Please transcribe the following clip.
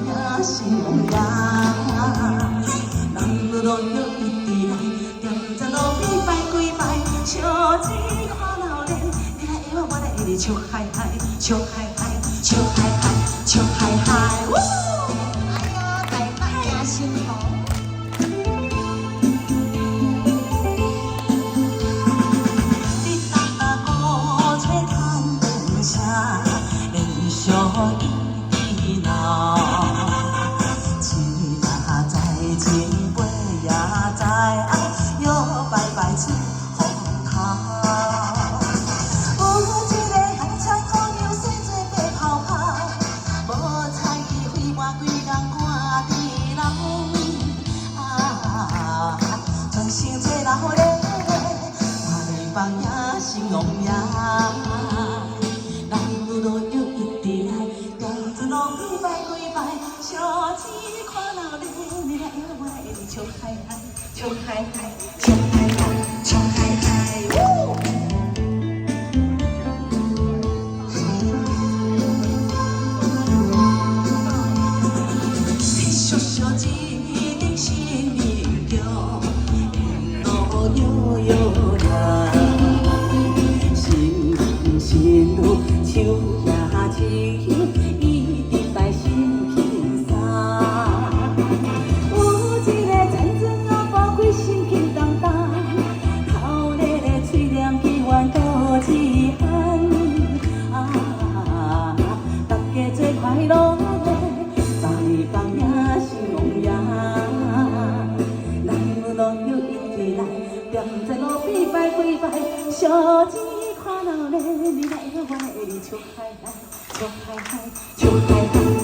也是梦呀。人路路有一滴来，点在路边摆几摆，小钱看闹热，你来摇我来一直笑嗨嗨，笑嗨嗨，笑嗨嗨，笑嗨嗨。哎呦，大摆也心痛。 也是戆呀，人路路有一直来，行一路几摆几摆，小钱看闹热，你来摇我来一直笑嗨嗨，笑嗨嗨，笑嗨嗨，笑嗨嗨。小小一定是你叫，路悠悠来。 心路手也牵，一直在心轻松。有一个残存啊，宝贵心轻重重，透热的嘴念起阮故一项。大家做快乐的，在放也是梦呀。人路路又一直来，站在路边摆几摆，小钱。 看闹热，你来摇我来，笑嗨嗨，笑嗨嗨，笑嗨嗨。